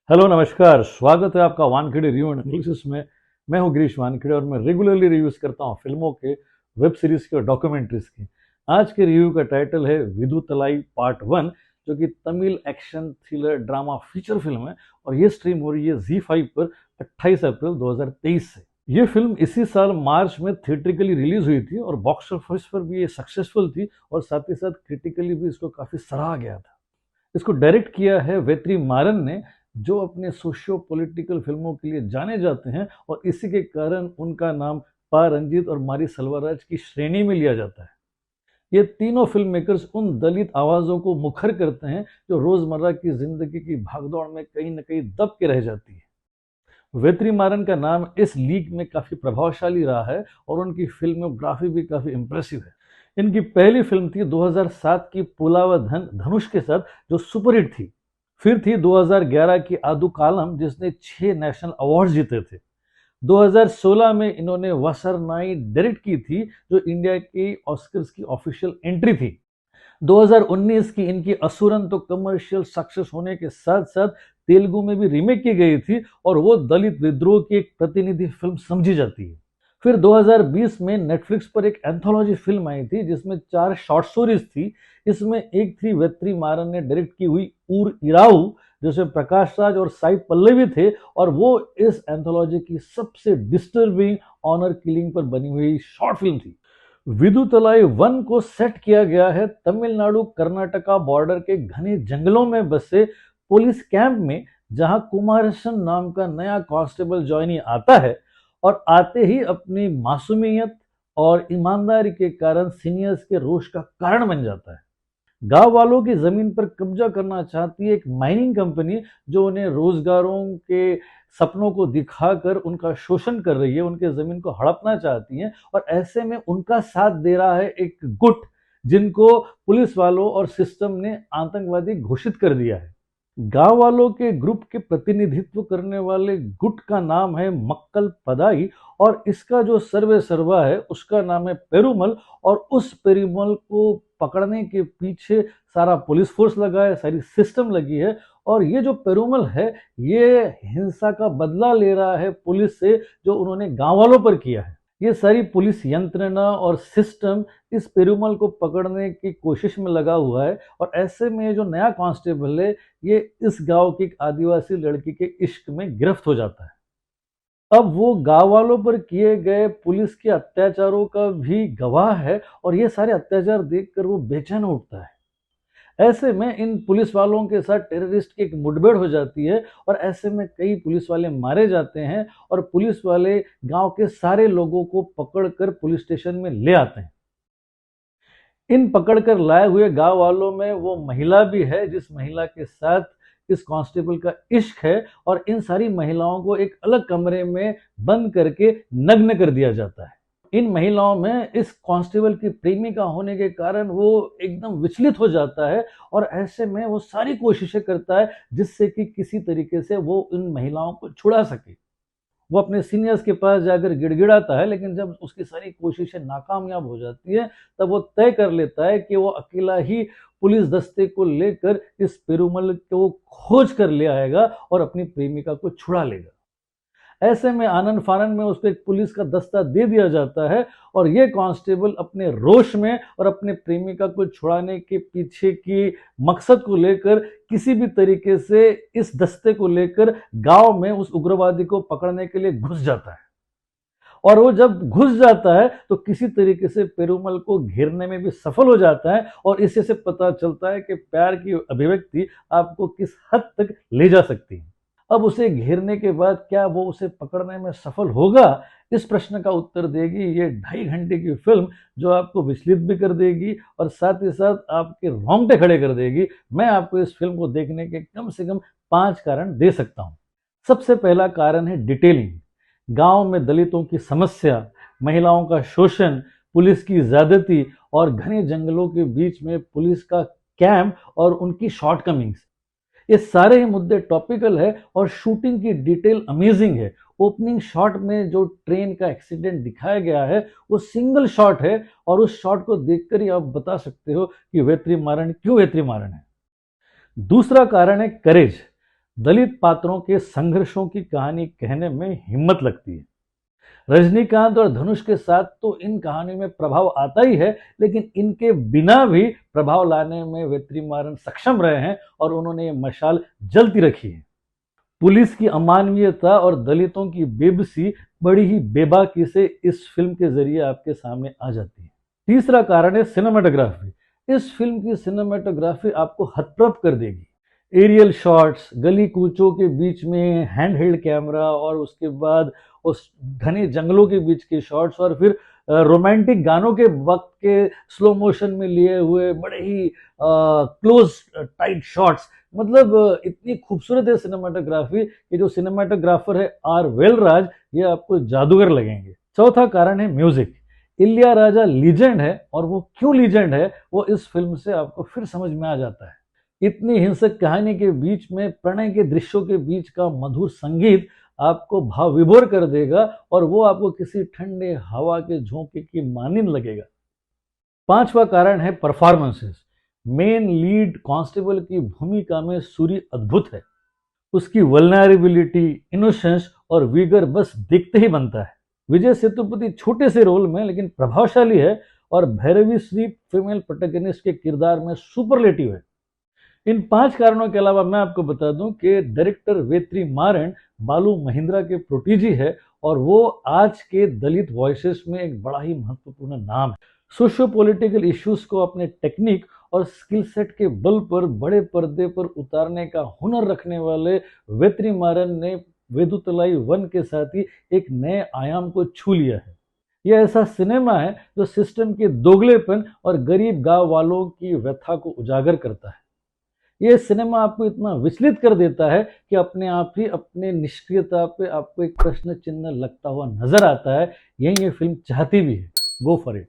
Hello नमस्कार, स्वागत है आपका वानखेड़े रिव्यू एंड एनालिसिस में। मैं हूं गिरीश वानखेड़े और मैं रेगुलरली रिव्यूज करता हूं फिल्मों के, वेब सीरीज के और डॉक्यूमेंट्रीज के। आज के रिव्यू का टाइटल है विदुतलाई पार्ट 1, जो कि Tamil action thriller drama feature film है और ये स्ट्रीम हो रही है ZEE5 पर 28 अप्रैल 2023 से। ये फिल्म इसी साल मार्च में थिएट्रिकली रिलीज हुई थी और बॉक्स ऑफिस पर भी ये सक्सेसफुल थी और साथ ही साथ क्रिटिकली भी इसको काफी सराहा गया था। इसको डायरेक्ट किया है वेत्री मारन ने, जो अपने सोशियो पॉलिटिकल फिल्मों के लिए जाने जाते हैं और इसी के कारण उनका नाम पा रंजीत और मारी सलवाराज की श्रेणी में लिया जाता है। ये तीनों फिल्म मेकर्स उन दलित आवाज़ों को मुखर करते हैं जो रोज़मर्रा की जिंदगी की भागदौड़ में कहीं न कहीं दब के रह जाती है। वेत्री मारन का नाम इस लीग में काफ़ी प्रभावशाली रहा है और उनकी फिल्मोग्राफी भी काफ़ी इंप्रेसिव है। इनकी पहली फिल्म थी 2007 की पुलावधन धनुष के साथ, जो सुपरहिट थी। फिर थी 2011 की आदु कालम, जिसने 6 नेशनल अवार्ड जीते थे। 2016 में इन्होंने वसरनाई डायरेक्ट की थी, जो इंडिया की ऑस्कर्स की ऑफिशियल एंट्री थी। 2019 की इनकी असुरन तो कमर्शियल सक्सेस होने के साथ साथ तेलुगु में भी रीमेक की गई थी और वो दलित विद्रोह की एक प्रतिनिधि फिल्म समझी जाती है। फिर 2020 में नेटफ्लिक्स पर एक एंथोलॉजी फिल्म आई थी जिसमें 4 शॉर्ट स्टोरीज थी। इसमें एक थी वेत्री मारन ने डायरेक्ट की हुई ऊर इराऊ, जिसमें प्रकाश राज और साई पल्लवी थे, और वो इस एंथोलॉजी की सबसे डिस्टर्बिंग ऑनर किलिंग पर बनी हुई शॉर्ट फिल्म थी। विदुतलाई 1 को सेट किया गया है तमिलनाडु कर्नाटका बॉर्डर के घने जंगलों में बसे पुलिस कैंप में, जहां कुमारसन नाम का नया कांस्टेबल जॉइनी आता है और आते ही अपनी मासूमियत और ईमानदारी के कारण सीनियर्स के रोष का कारण बन जाता है। गांव वालों की जमीन पर कब्जा करना चाहती है एक माइनिंग कंपनी, जो उन्हें रोजगारों के सपनों को दिखाकर उनका शोषण कर रही है, उनके जमीन को हड़पना चाहती है। और ऐसे में उनका साथ दे रहा है एक गुट, जिनको पुलिस वालों और सिस्टम ने आतंकवादी घोषित कर दिया है। गांव वालों के ग्रुप के प्रतिनिधित्व करने वाले गुट का नाम है मक्कल पदाई, और इसका जो सर्वे सर्वा है उसका नाम है पेरुमल। और उस पेरुमल को पकड़ने के पीछे सारा पुलिस फोर्स लगा है, सारी सिस्टम लगी है। और ये जो पेरुमल है, ये हिंसा का बदला ले रहा है पुलिस से, जो उन्होंने गांव वालों पर किया है। ये सारी पुलिस यंत्रणा और सिस्टम इस पेरुमल को पकड़ने की कोशिश में लगा हुआ है। और ऐसे में जो नया कांस्टेबल है, ये इस गांव की एक आदिवासी लड़की के इश्क में गिरफ्त हो जाता है। अब वो गांव वालों पर किए गए पुलिस के अत्याचारों का भी गवाह है और ये सारे अत्याचार देखकर वो बेचैन उठता है। ऐसे में इन पुलिस वालों के साथ टेररिस्ट की एक मुठभेड़ हो जाती है और ऐसे में कई पुलिस वाले मारे जाते हैं और पुलिस वाले गांव के सारे लोगों को पकड़कर पुलिस स्टेशन में ले आते हैं। इन पकड़कर लाए हुए गांव वालों में वो महिला भी है जिस महिला के साथ इस कांस्टेबल का इश्क है, और इन सारी महिलाओं को एक अलग कमरे में बंद करके नग्न कर दिया जाता है। इन महिलाओं में इस कांस्टेबल की प्रेमिका होने के कारण वो एकदम विचलित हो जाता है और ऐसे में वो सारी कोशिशें करता है जिससे कि किसी तरीके से वो इन महिलाओं को छुड़ा सके। वो अपने सीनियर्स के पास जाकर गिड़गिड़ाता है, लेकिन जब उसकी सारी कोशिशें नाकामयाब हो जाती है, तब वो तय कर लेता है कि वो अकेला ही पुलिस दस्ते को लेकर इस पेरुमल को खोज कर ले आएगा और अपनी प्रेमिका को छुड़ा लेगा। ऐसे में आनंद फानन में उसको एक पुलिस का दस्ता दे दिया जाता है और ये कांस्टेबल अपने रोष में और अपने प्रेमिका को छुड़ाने के पीछे की मकसद को लेकर किसी भी तरीके से इस दस्ते को लेकर गांव में उस उग्रवादी को पकड़ने के लिए घुस जाता है। और वो जब घुस जाता है तो किसी तरीके से पेरुमल को घेरने में भी सफल हो जाता है और इससे से पता चलता है कि प्यार की अभिव्यक्ति आपको किस हद तक ले जा सकती है। अब उसे घेरने के बाद क्या वो उसे पकड़ने में सफल होगा, इस प्रश्न का उत्तर देगी ये 2.5 घंटे की फिल्म, जो आपको विचलित भी कर देगी और साथ ही साथ आपके रोंगटे खड़े कर देगी। मैं आपको इस फिल्म को देखने के कम से कम 5 कारण दे सकता हूँ। सबसे पहला कारण है डिटेलिंग। गांव में दलितों की समस्या, महिलाओं का शोषण, पुलिस की ज्यादती और घने जंगलों के बीच में पुलिस का कैंप और उनकी शॉर्टकमिंग्स, ये सारे ही मुद्दे टॉपिकल है। और शूटिंग की डिटेल अमेजिंग है। ओपनिंग शॉट में जो ट्रेन का एक्सीडेंट दिखाया गया है वो सिंगल शॉट है और उस शॉट को देखकर ही आप बता सकते हो कि वेत्री मारन क्यों वेत्री मारन है। दूसरा कारण है करेज। दलित पात्रों के संघर्षों की कहानी कहने में हिम्मत लगती है। रजनीकांत और धनुष के साथ तो इन कहानियों में प्रभाव आता ही है, लेकिन इनके बिना भी प्रभाव लाने में वेत्रीमारन सक्षम रहे हैं और उन्होंने ये मशाल जलती रखी है। पुलिस की अमानवीयता और दलितों की बेबसी बड़ी ही बेबाकी से इस फिल्म के जरिए आपके सामने आ जाती है। तीसरा कारण है सिनेमाटोग्राफी। इस फिल्म की सिनेमाटोग्राफी आपको हतप्रभ कर देगी। एरियल शॉट्स, गली कूचों के बीच में हैंड हेल्ड कैमरा और उसके बाद उस घने जंगलों के बीच के शॉट्स और फिर रोमांटिक गानों के वक्त के स्लो मोशन में लिए हुए बड़े ही क्लोज टाइट शॉट्स, मतलब इतनी खूबसूरत है सिनेमाटोग्राफी कि जो सिनेमाटोग्राफर है आर वेलराज, ये आपको जादूगर लगेंगे। चौथा कारण है म्यूजिक। इलियाराजा लीजेंड है और वो क्यों लीजेंड है वो इस फिल्म से आपको फिर समझ में आ जाता है। इतनी हिंसक कहानी के बीच में प्रणय के दृश्यों के बीच का मधुर संगीत आपको भाव विभोर कर देगा और वो आपको किसी ठंडे हवा के झोंके की मानिंद लगेगा। पांचवा कारण है परफॉर्मेंसेस। मेन लीड कांस्टेबल की भूमिका में सूरी अद्भुत है। उसकी वल्नरेबिलिटी, इनोसेंस और विगर बस दिखते ही बनता है। विजय सेतुपति छोटे से रोल में लेकिन प्रभावशाली है और भैरवी श्री फीमेल प्रोटैगनिस्ट के किरदार में सुपरलेटिव है। इन 5 कारणों के अलावा मैं आपको बता दूं कि डायरेक्टर वेत्रीमारन बालू महिंद्रा के प्रोटीजी है और वो आज के दलित वॉइसेस में एक बड़ा ही महत्वपूर्ण नाम है। सोशियो पॉलिटिकल इश्यूज को अपने टेक्निक और स्किल सेट के बल पर बड़े पर्दे पर उतारने का हुनर रखने वाले वेत्रीमारन ने वेदुतलाई 1 के साथ ही एक नए आयाम को छू लिया है। यह ऐसा सिनेमा है जो सिस्टम के दोगलेपन और गरीब गांव वालों की व्यथा को उजागर करता है। यह सिनेमा आपको इतना विचलित कर देता है कि अपने आप ही अपने निष्क्रियता पे आपको एक प्रश्न चिन्ह लगता हुआ नजर आता है। यही ये फिल्म चाहती भी है। Go for it.